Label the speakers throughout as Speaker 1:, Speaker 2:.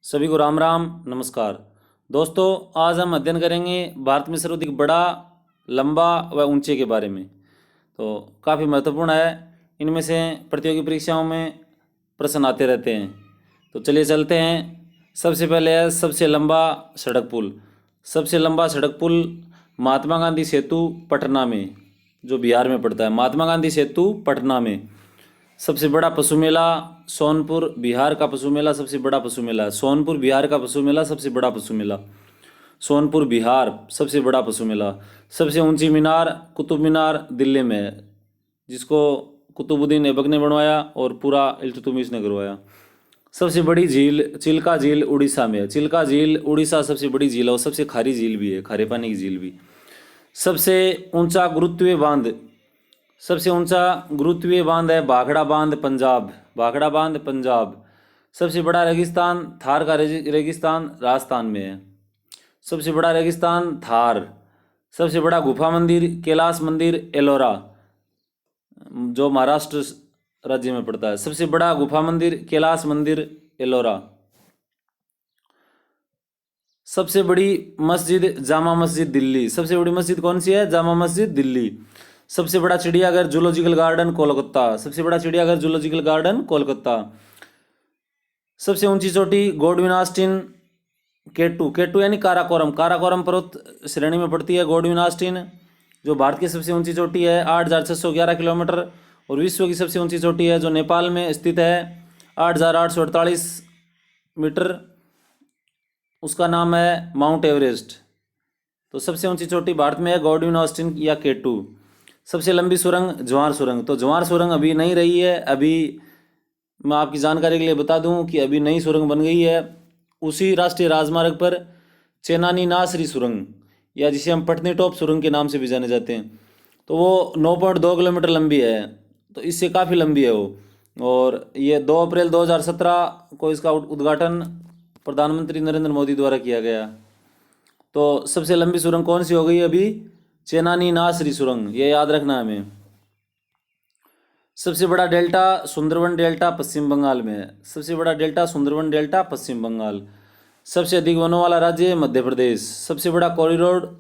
Speaker 1: सभी को राम राम नमस्कार। दोस्तों, आज हम अध्ययन करेंगे भारत में सर्वाधिक बड़ा, लंबा व ऊंचे के बारे में। तो काफ़ी महत्वपूर्ण है। इनमें से प्रतियोगी परीक्षाओं में प्रश्न आते रहते हैं। तो चलिए चलते हैं। सबसे पहले है सबसे लंबा सड़क पुल। सबसे लंबा सड़क पुल महात्मा गांधी सेतु पटना में, जो बिहार में पड़ता है। महात्मा गांधी सेतु पटना में। सबसे बड़ा पशु मेला सोनपुर बिहार का पशु मेला सबसे बड़ा पशु मेला है। सोनपुर बिहार का पशु मेला सबसे बड़ा पशु मेला। सोनपुर बिहार सबसे बड़ा पशु मेला। सबसे ऊंची मीनार कुतुब मीनार दिल्ली में है, जिसको कुतुबुद्दीन ऐबक ने बनवाया और पूरा इल्तुतमिश ने करवाया। सबसे बड़ी झील चिल्का झील उड़ीसा में है। चिल्का झील उड़ीसा सबसे बड़ी झील है और सबसे खारी झील भी है, खारे पानी की झील भी। सबसे ऊंचा गुरुत्वीय बांध सबसे ऊंचा गुरुत्वीय बांध है भाखड़ा बांध पंजाब। भाखड़ा बांध पंजाब। सबसे बड़ा रेगिस्तान थार का रेगिस्तान राजस्थान में है। सबसे बड़ा रेगिस्तान थार। सबसे बड़ा गुफा मंदिर कैलाश मंदिर एलोरा, जो महाराष्ट्र राज्य में पड़ता है। सबसे बड़ा गुफा मंदिर कैलाश मंदिर एलोरा। सबसे बड़ी मस्जिद जामा मस्जिद दिल्ली। सबसे बड़ी मस्जिद कौन सी है? जामा मस्जिद दिल्ली। सबसे बड़ा चिड़ियाघर जूलॉजिकल गार्डन कोलकाता। सबसे बड़ा चिड़ियाघर जूलॉजिकल गार्डन कोलकाता। सबसे ऊंची चोटी गॉडविन ऑस्टिन केटू। केटू यानी काराकोरम। काराकोरम पर्वत श्रेणी में पड़ती है गॉडविन ऑस्टिन, जो भारत की सबसे ऊंची चोटी है 8,611 किलोमीटर। और विश्व की सबसे ऊंची चोटी है जो नेपाल में स्थित है 8,848 मीटर, उसका नाम है माउंट एवरेस्ट। तो सबसे ऊंची चोटी भारत में है गॉडविन ऑस्टिन या केटू। सबसे लंबी सुरंग जवाहर सुरंग। तो जवाहर सुरंग अभी नहीं रही है। अभी मैं आपकी जानकारी के लिए बता दूं कि अभी नई सुरंग बन गई है उसी राष्ट्रीय राजमार्ग पर, चेनानी नासरी सुरंग, या जिसे हम पटनी टॉप सुरंग के नाम से भी जाने जाते हैं। तो वो 9.2 किलोमीटर लंबी है, तो इससे काफ़ी लंबी है वो। और ये 2 अप्रैल 2017 को इसका उद्घाटन प्रधानमंत्री नरेंद्र मोदी द्वारा किया गया। तो सबसे लंबी सुरंग कौन सी हो गई अभी? चेनानी नासरी सुरंग, ये याद रखना हमें। सबसे बड़ा डेल्टा सुंदरवन डेल्टा पश्चिम बंगाल में है। सबसे बड़ा डेल्टा सुंदरवन डेल्टा पश्चिम बंगाल। सबसे अधिक वनों वाला राज्य मध्य प्रदेश। सबसे बड़ा कॉरिडोर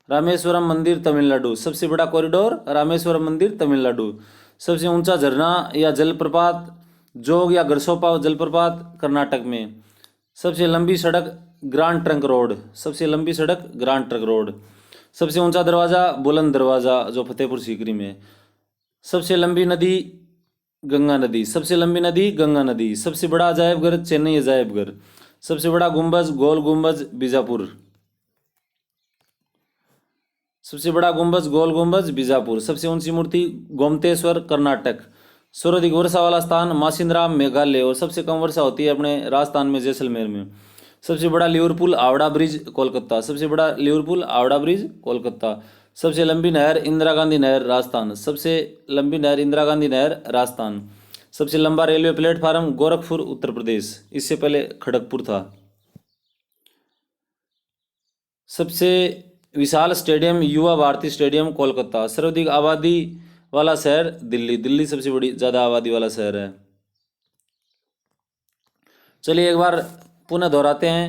Speaker 1: रामेश्वरम मंदिर तमिलनाडु। सबसे बड़ा कॉरिडोर रामेश्वरम मंदिर तमिलनाडु। सबसे ऊंचा झरना या जलप्रपात जोग या गरसोपा जलप्रपात कर्नाटक में। सबसे लंबी सड़क ग्रांड ट्रंक रोड। सबसे लंबी सड़क ग्रांड ट्रंक रोड। सबसे ऊंचा दरवाज़ा बुलंद दरवाज़ा, जो फतेहपुर सीकरी में। सबसे लंबी नदी गंगा नदी। सबसे लंबी नदी गंगा नदी। सबसे बड़ा अजायबघर चेन्नई अजायबघर। सबसे बड़ा गुंबज गोल गुंबज बीजापुर। सबसे बड़ा गुंबज गोल गुंबज बीजापुर। सबसे ऊंची मूर्ति गोमतेश्वर कर्नाटक। सर्वाधिक वर्षा वाला स्थान मासिनराम मेघालय। और सबसे कम वर्षा होती है अपने राजस्थान में जैसलमेर में। सबसे बड़ा लिवरपूल हावड़ा ब्रिज कोलकाता। सबसे बड़ा लिवरपूल हावड़ा ब्रिज कोलकाता। सबसे लंबी नहर इंदिरा गांधी नहर राजस्थान। सबसे लंबी नहर इंदिरा गांधी नहर राजस्थान। सबसे लंबा रेलवे प्लेटफार्म गोरखपुर उत्तर प्रदेश, इससे पहले खड़गपुर था। सबसे विशाल स्टेडियम युवा भारती स्टेडियम कोलकाता। सर्वाधिक आबादी वाला शहर दिल्ली। दिल्ली सबसे बड़ी ज़्यादा आबादी वाला शहर है। चलिए एक बार पुनः दोहराते हैं।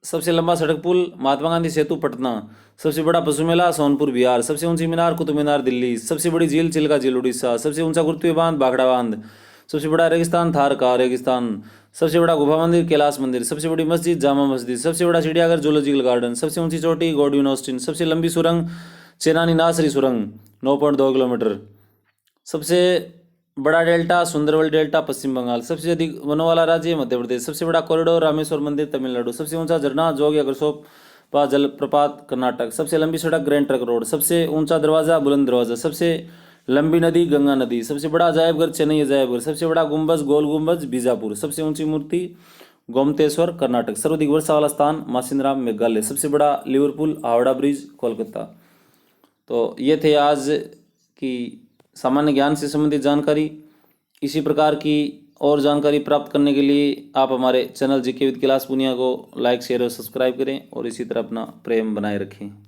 Speaker 1: सबसे लंबा सड़क पुल महात्मा गांधी सेतु पटना। सबसे बड़ा पशु मेला सोनपुर बिहार। सबसे ऊंची मीनार कुतुब मीनार दिल्ली। सबसे बड़ी झील चिल्का झील उड़ीसा। सबसे ऊंचा गुरुत्वीय बांध भाखड़ा बांध। सबसे बड़ा रेगिस्तान थार का रेगिस्तान। सबसे बड़ा गुफा मंदिर कैलाश मंदिर। सबसे बड़ी मस्जिद जामा मस्जिद। सबसे बड़ा चिड़ियाघर जूलॉजिकल गार्डन। सबसे ऊंची चोटी गॉडविन ऑस्टिन। सबसे लंबी सुरंग चेनानी नासरी सुरंग 9.2 किलोमीटर। सबसे बड़ा डेल्टा सुंदरवन डेल्टा पश्चिम बंगाल। सबसे अधिक वनों वाला राज्य मध्य प्रदेश। सबसे बड़ा कॉरिडोर रामेश्वर मंदिर तमिलनाडु। सबसे ऊंचा झरना जोग या गरसोपा जलप्रपात कर्नाटक। सबसे लंबी सड़क ग्रैंड ट्रंक रोड। सबसे ऊंचा दरवाजा बुलंद दरवाजा। सबसे लंबी नदी गंगा नदी। सबसे बड़ा अजायबघर चेन्नई अजायबघर। सबसे बड़ा गुंबज गोल गुंबज बीजापुर। सबसे ऊंची मूर्ति गोमतेश्वर कर्नाटक। सर्वाधिक वर्षा वाला स्थान मासिनराम मेघालय। सबसे बड़ा लिवरपूल हावड़ा ब्रिज कोलकाता। तो ये थे आज की सामान्य ज्ञान से संबंधित जानकारी। इसी प्रकार की और जानकारी प्राप्त करने के लिए आप हमारे channel GK with class Poonia को लाइक शेयर और सब्सक्राइब करें और इसी तरह अपना प्रेम बनाए रखें।